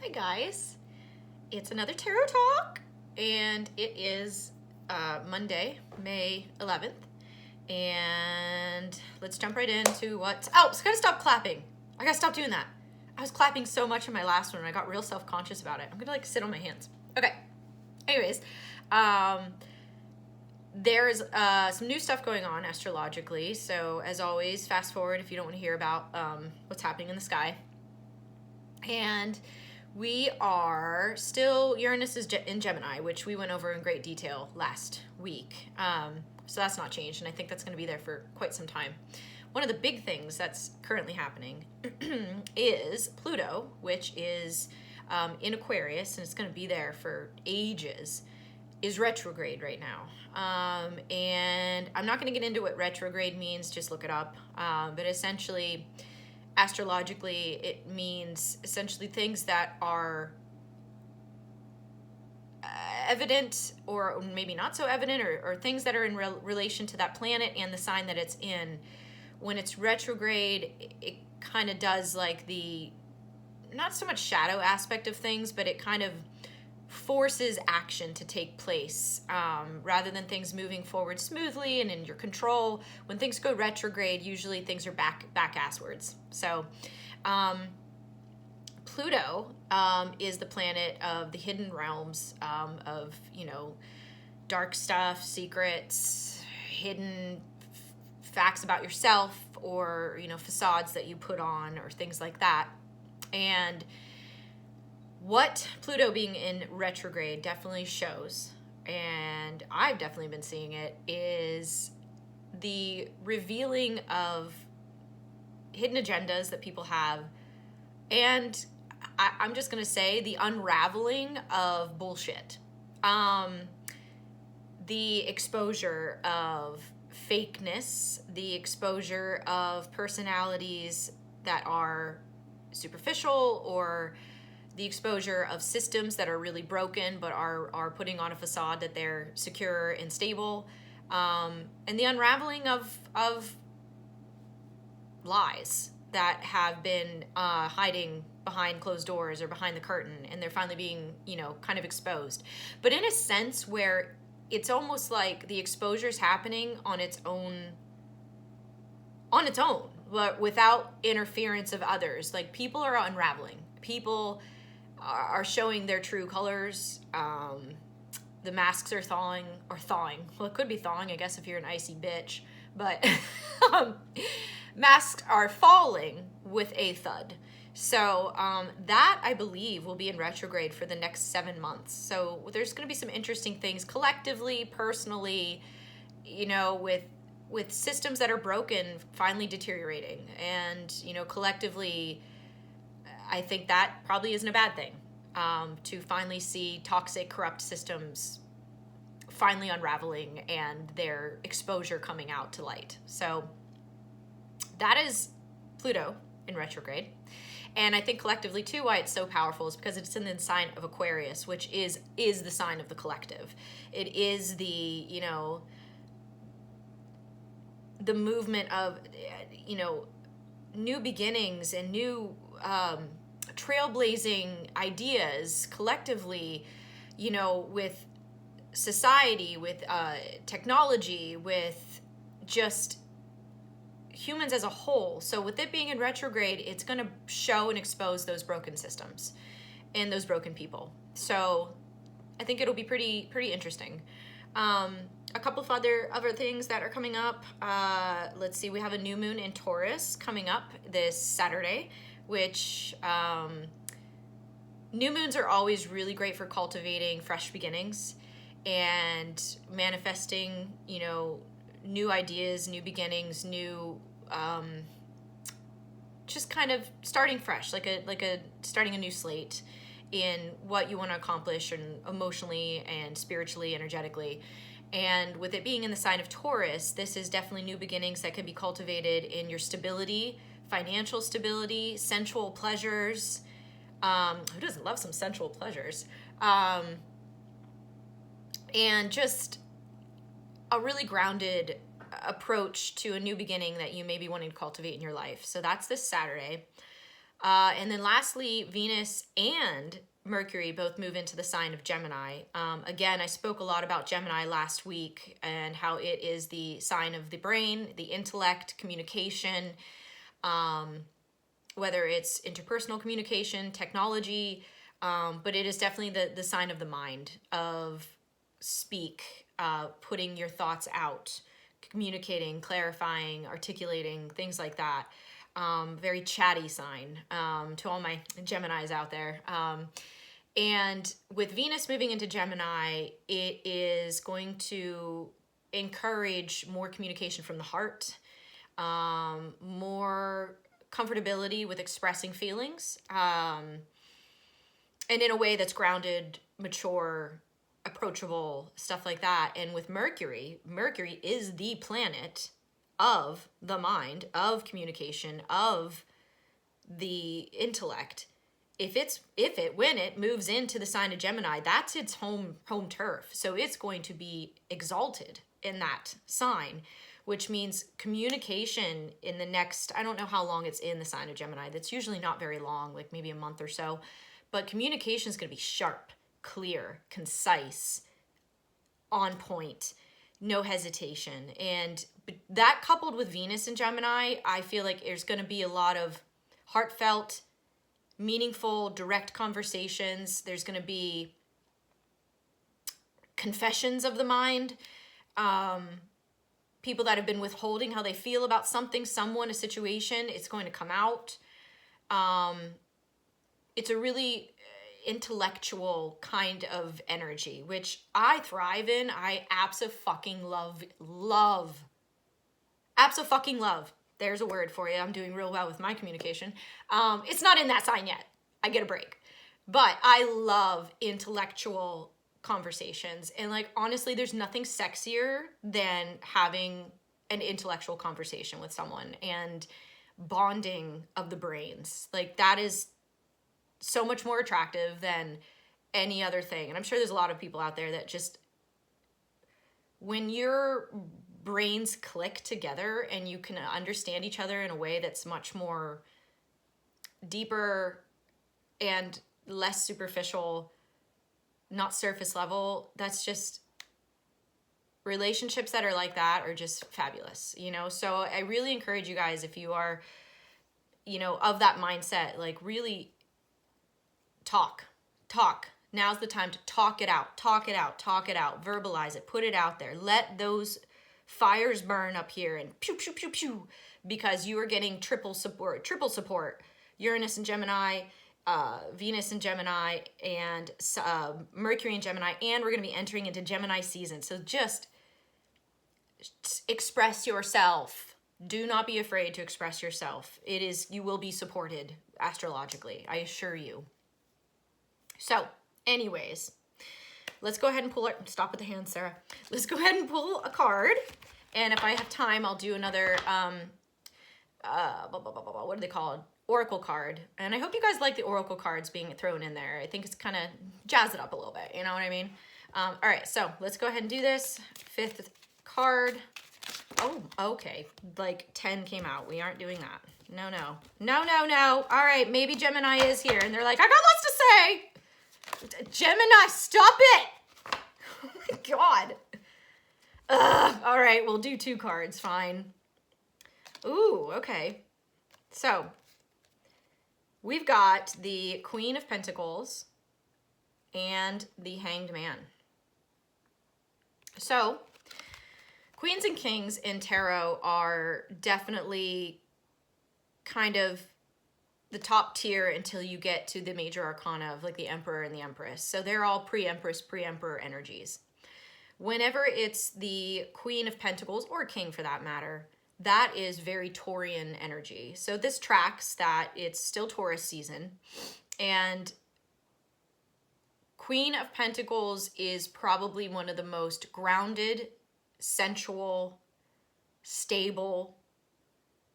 Hi guys, it's another Tarot Talk, and it is Monday, May 11th, and let's jump right into what... Oh, I gotta stop clapping. I gotta stop doing that. I was clapping so much in my last one, and I got real self-conscious about it. I'm gonna sit on my hands. Okay, anyways, there's some new stuff going on astrologically, so as always, fast forward if you don't want to hear about what's happening in the sky. And we are still, Uranus is in Gemini, which we went over in great detail last week. So that's not changed, and I think that's going to be there for quite some time. One of the big things that's currently happening is Pluto, which is in Aquarius, and it's going to be there for ages, is retrograde right now. And I'm not going to get into what retrograde means, just look it up. But essentially, astrologically, it means essentially things that are evident or maybe not so evident, or things that are in relation to that planet and the sign that it's in. When it's retrograde, it kind of does like the, not so much shadow aspect of things, but it kind of forces action to take place rather than things moving forward smoothly and in your control. When things go retrograde, usually things are back asswards. So Pluto is the planet of the hidden realms, of, dark stuff, secrets, hidden facts about yourself, or, facades that you put on, or things like that. And what Pluto being in retrograde definitely shows, and I've definitely been seeing it, is the revealing of hidden agendas that people have, and I'm just going to say the unraveling of bullshit. The exposure of fakeness, the exposure of personalities that are superficial, or the exposure of systems that are really broken but are putting on a facade that they're secure and stable, and the unraveling of lies that have been hiding behind closed doors or behind the curtain, and they're finally being, kind of exposed. But in a sense where it's almost like the exposure's happening on its own, but without interference of others. Like, people are unraveling. People are showing their true colors. The masks are thawing. Well, it could be thawing, I guess, if you're an icy bitch. But masks are falling with a thud. So that, I believe, will be in retrograde for the next 7 months. So there's going to be some interesting things collectively, personally, with systems that are broken finally deteriorating. And, collectively, I think that probably isn't a bad thing, to finally see toxic, corrupt systems finally unraveling and their exposure coming out to light. So that is Pluto in retrograde. And I think collectively, too, why it's so powerful is because it's in the sign of Aquarius, which is the sign of the collective. It is the, the movement of, new beginnings and new trailblazing ideas collectively, with society, with technology, with just humans as a whole. So with it being in retrograde, it's going to show and expose those broken systems and those broken people. So I think it'll be pretty interesting. A couple of other things that are coming up. Let's see, we have a new moon in Taurus coming up this Saturday, which new moons are always really great for cultivating fresh beginnings and manifesting, new ideas, new beginnings, new just kind of starting fresh, like a starting a new slate in what you want to accomplish, and emotionally and spiritually, energetically. And with it being in the sign of Taurus, this is definitely new beginnings that can be cultivated in your stability, financial stability, sensual pleasures. Who doesn't love some sensual pleasures? And just a really grounded approach to a new beginning that you may be wanting to cultivate in your life. So that's this Saturday. And then lastly, Venus and Mercury both move into the sign of Gemini. Again, I spoke a lot about Gemini last week and how it is the sign of the brain, the intellect, communication, whether it's interpersonal communication, technology, but it is definitely the sign of the mind, of putting your thoughts out, communicating, clarifying, articulating, things like that. Very chatty sign to all my Geminis out there. And with Venus moving into Gemini, it is going to encourage more communication from the heart, more comfortability with expressing feelings, and in a way that's grounded, mature, approachable, stuff like that. And with Mercury, Mercury is the planet of the mind, of communication, of the intellect. When it moves into the sign of Gemini, that's its home turf. So it's going to be exalted in that sign, which means communication in the next, I don't know how long it's in the sign of Gemini. That's usually not very long, like maybe a month or so. But communication is going to be sharp, clear, concise, on point, no hesitation. And that coupled with Venus in Gemini, I feel like there's going to be a lot of heartfelt, meaningful, direct conversations. There's going to be confessions of the mind. People that have been withholding how they feel about something, someone, a situation, it's going to come out. It's a really intellectual kind of energy, which I thrive in. I love. There's a word for you. I'm doing real well with my communication. It's not in that sign yet. I get a break. But I love intellectual conversations. And like, honestly, there's nothing sexier than having an intellectual conversation with someone and bonding of the brains. Like, that is so much more attractive than any other thing. And I'm sure there's a lot of people out there that just, when your brains click together and you can understand each other in a way that's much more deeper and less superficial, not surface level, that's just, relationships that are like that are just fabulous, you know? So I really encourage you guys, if you are, you know, of that mindset, like, really talk. Now's the time to talk it out, verbalize it, put it out there. Let those fires burn up here and pew, pew, pew, pew, because you are getting triple support. Uranus and Gemini, Venus in Gemini, and Mercury in Gemini, and we're going to be entering into Gemini season. So just express yourself. Do not be afraid to express yourself. You will be supported astrologically, I assure you. So, anyways, let's go ahead and stop with the hand, Sarah. Let's go ahead and pull a card. And if I have time, I'll do another, what are they called? Oracle card. And I hope you guys like the oracle cards being thrown in there. I think it's kind of jazz it up a little bit. You know what I mean? All right, so let's go ahead and do this. Fifth card. Oh, okay. Like 10 came out. We aren't doing that. No. All right, maybe Gemini is here. And they're like, I got lots to say. Gemini, stop it. Oh my God. All right, we'll do 2 cards. Fine. Ooh, okay. So we've got the Queen of Pentacles and the Hanged Man. So Queens and Kings in tarot are definitely kind of the top tier until you get to the major arcana of like the Emperor and the Empress. So they're all pre-Empress, pre-Emperor energies. Whenever it's the Queen of Pentacles, or King for that matter, that is very Taurian energy. So this tracks that it's still Taurus season. And Queen of Pentacles is probably one of the most grounded, sensual, stable,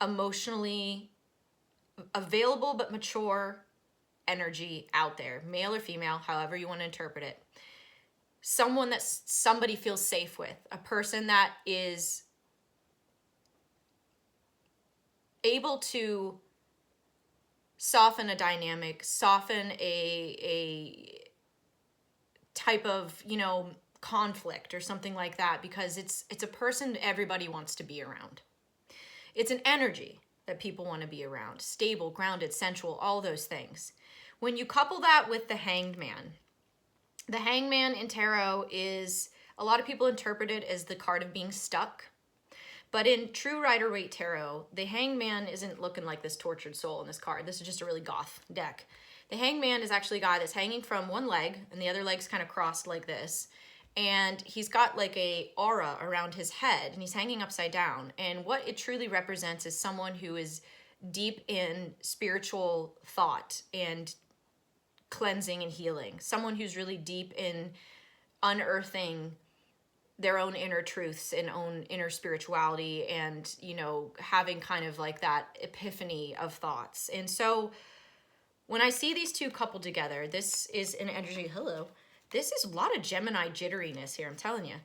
emotionally available but mature energy out there, male or female, however you want to interpret it. Someone that somebody feels safe with, a person that is able to soften a dynamic, soften a type of, conflict or something like that, because it's a person everybody wants to be around. It's an energy that people want to be around, stable, grounded, sensual, all those things. When you couple that with the hangman in tarot is, a lot of people interpret it as the card of being stuck. But in true Rider-Waite tarot, the hangman isn't looking like this tortured soul in this card. This is just a really goth deck. The hangman is actually a guy that's hanging from one leg, and the other leg's kind of crossed like this. And he's got like a aura around his head, and he's hanging upside down. And what it truly represents is someone who is deep in spiritual thought and cleansing and healing. Someone who's really deep in unearthing their own inner truths and own inner spirituality, and, having kind of like that epiphany of thoughts. And so when I see these two coupled together, this is an energy, this is a lot of Gemini jitteriness here, I'm telling you.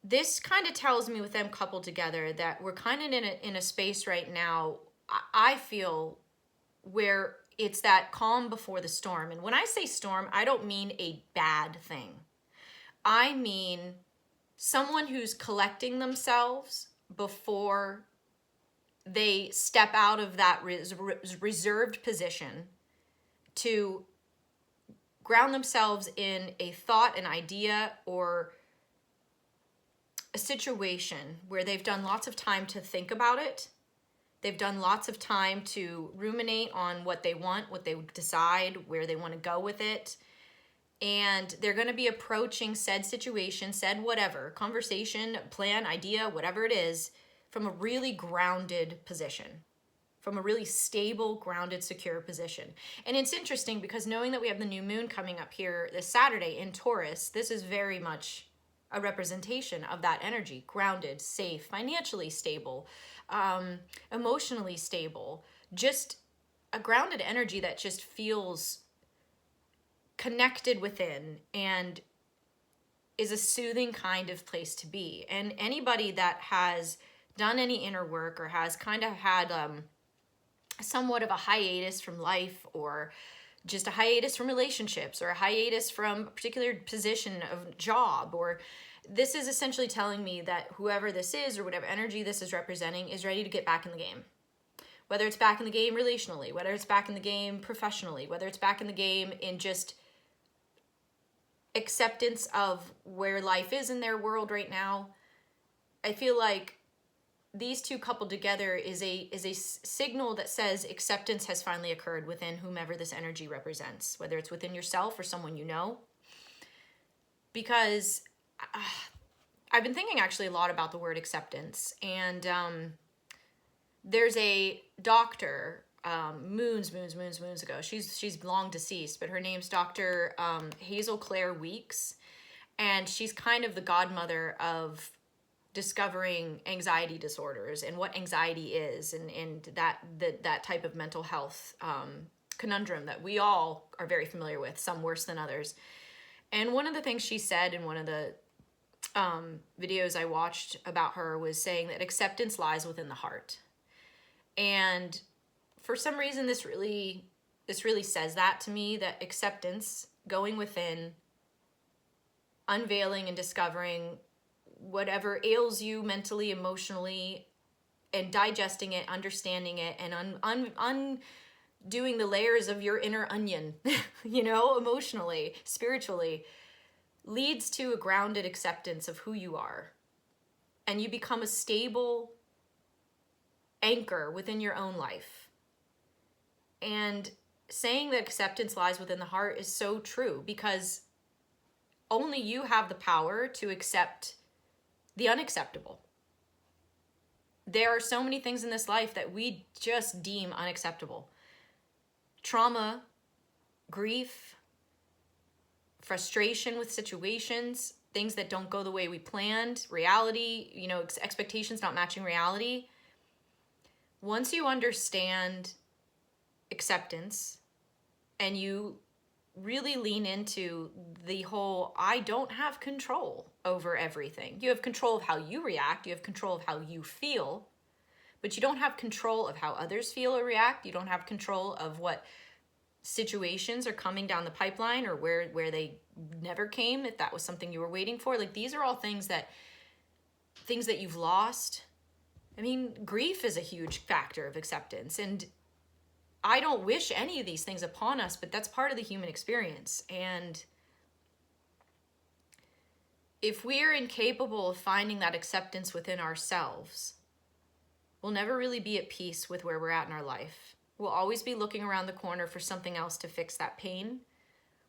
This kind of tells me with them coupled together that we're kind of in a space right now, I feel, where it's that calm before the storm. And when I say storm, I don't mean a bad thing. I mean someone who's collecting themselves before they step out of that reserved position to ground themselves in a thought, an idea, or a situation where they've done lots of time to think about it. They've done lots of time to ruminate on what they want, what they decide, where they want to go with it. And they're going to be approaching said situation, said whatever, conversation, plan, idea, whatever it is, from a really grounded position, from a really stable, grounded, secure position. And it's interesting because knowing that we have the new moon coming up here this Saturday in Taurus, this is very much a representation of that energy, grounded, safe, financially stable, emotionally stable, just a grounded energy that just feels connected within and is a soothing kind of place to be. And anybody that has done any inner work or has kind of had somewhat of a hiatus from life, or just a hiatus from relationships, or a hiatus from a particular position of job, or this is essentially telling me that whoever this is or whatever energy this is representing is ready to get back in the game. Whether it's back in the game relationally, whether it's back in the game professionally, whether it's back in the game in just acceptance of where life is in their world right now. I feel like these two coupled together is a signal that says acceptance has finally occurred within whomever this energy represents, whether it's within yourself or someone you know. Because I've been thinking actually a lot about the word acceptance, and there's a doctor moons ago. She's long deceased, but her name's Dr. Hazel Claire Weeks, and she's kind of the godmother of discovering anxiety disorders and what anxiety is, and that type of mental health conundrum that we all are very familiar with, some worse than others. And one of the things she said in one of the videos I watched about her was saying that acceptance lies within the heart. And for some reason, this really says that to me, that acceptance, going within, unveiling and discovering whatever ails you mentally, emotionally, and digesting it, understanding it, and undoing the layers of your inner onion, emotionally, spiritually, leads to a grounded acceptance of who you are. And you become a stable anchor within your own life. And saying that acceptance lies within the heart is so true, because only you have the power to accept the unacceptable. There are so many things in this life that we just deem unacceptable. Trauma, grief, frustration with situations, things that don't go the way we planned, reality, expectations not matching reality. Once you understand acceptance and you really lean into the whole, I don't have control over everything. You have control of how you react. You have control of how you feel. but you don't have control of how others feel or react. You don't have control of what situations are coming down the pipeline or where they never came, if that was something you were waiting for. Like, these are all things that you've lost. I mean, grief is a huge factor of acceptance, and I don't wish any of these things upon us, but that's part of the human experience. And if we're incapable of finding that acceptance within ourselves, we'll never really be at peace with where we're at in our life. We'll always be looking around the corner for something else to fix that pain.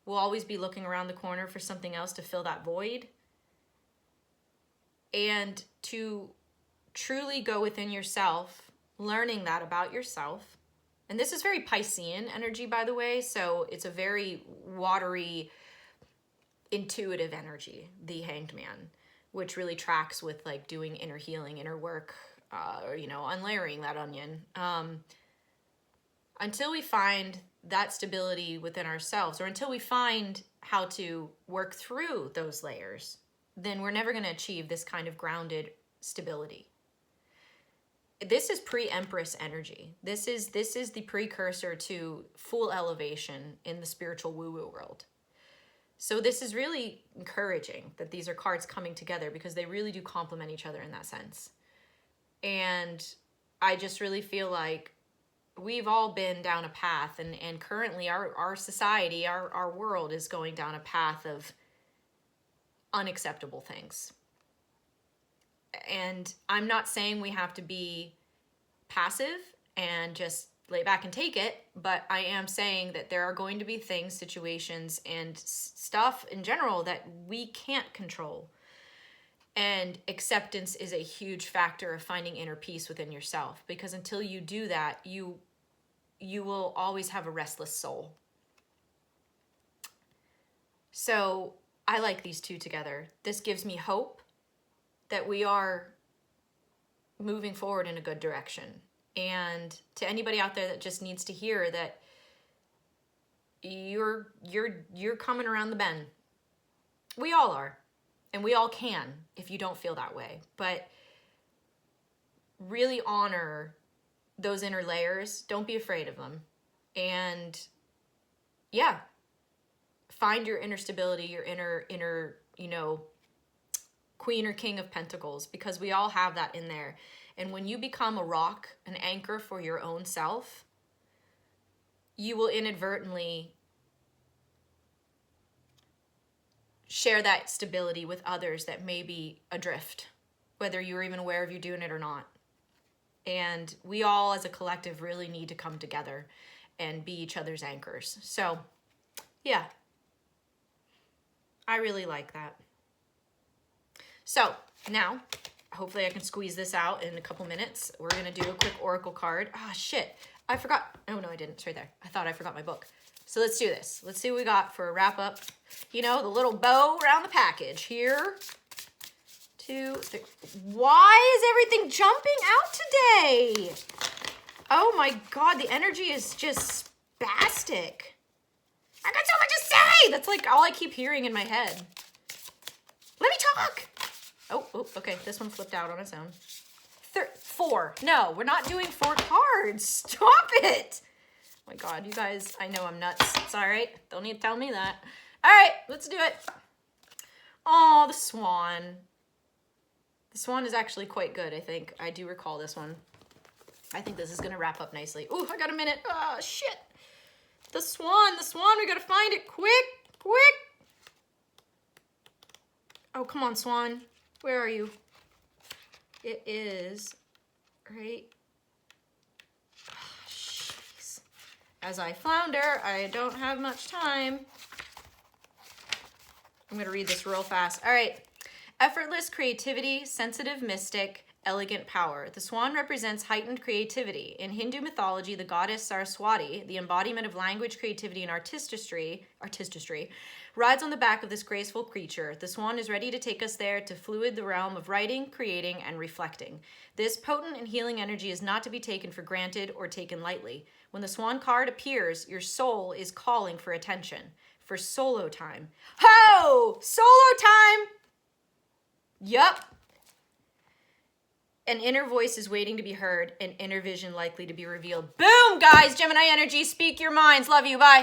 We'll always be looking around the corner for something else to fill that void. And to truly go within yourself, learning that about yourself. And this is very Piscean energy, by the way. So it's a very watery, intuitive energy, the Hanged Man, which really tracks with like doing inner healing, inner work, or, unlayering that onion. Until we find that stability within ourselves, or until we find how to work through those layers, then we're never going to achieve this kind of grounded stability. This is pre-Empress energy. This is the precursor to full elevation in the spiritual woo-woo world. So this is really encouraging that these are cards coming together, because they really do complement each other in that sense. And I just really feel like we've all been down a path, and currently our society, our world is going down a path of unacceptable things. And I'm not saying we have to be passive and just lay back and take it, but I am saying that there are going to be things, situations, and stuff in general that we can't control. And acceptance is a huge factor of finding inner peace within yourself, because until you do that, you will always have a restless soul. So I like these two together. This gives me hope that we are moving forward in a good direction. And to anybody out there that just needs to hear that you're coming around the bend. We all are. And we all can, if you don't feel that way. But really honor those inner layers. Don't be afraid of them. And yeah, find your inner stability, your inner, Queen or King of Pentacles, because we all have that in there. And when you become a rock, an anchor for your own self, you will inadvertently share that stability with others that may be adrift, whether you're even aware of you doing it or not. And we all as a collective really need to come together and be each other's anchors. So yeah, I really like that. So now, hopefully I can squeeze this out in a couple minutes. We're going to do a quick oracle card. Ah, shit. I forgot. Oh, no, I didn't. It's right there. I thought I forgot my book. So let's do this. Let's see what we got for a wrap up. The little bow around the package. Here. 2, 3. Why is everything jumping out today? Oh my God. The energy is just spastic. I got so much to say. That's like all I keep hearing in my head. Let me talk. Oh, okay. This one flipped out on its own. 4. No, we're not doing 4 cards. Stop it. Oh my God, you guys, I know I'm nuts. It's all right. Don't need to tell me that. All right, let's do it. Oh, the swan. The swan is actually quite good, I think. I do recall this one. I think this is going to wrap up nicely. Ooh, I got a minute. Oh, shit. The swan, we got to find it quick. Oh, come on, swan. Where are you? It is right. Oh, jeez. As I flounder, I don't have much time. I'm going to read this real fast. All right. Effortless creativity, sensitive mystic, elegant power. The swan represents heightened creativity. In Hindu mythology, the goddess Saraswati, the embodiment of language, creativity, and artistry, rides on the back of this graceful creature. The swan is ready to take us there to fluid the realm of writing, creating, and reflecting. This potent and healing energy is not to be taken for granted or taken lightly. When the swan card appears, your soul is calling for attention, for solo time. Ho! Solo time! Yup. an inner voice is waiting to be heard, an inner vision likely to be revealed. Boom, guys. Gemini energy, speak your minds. Love you. Bye.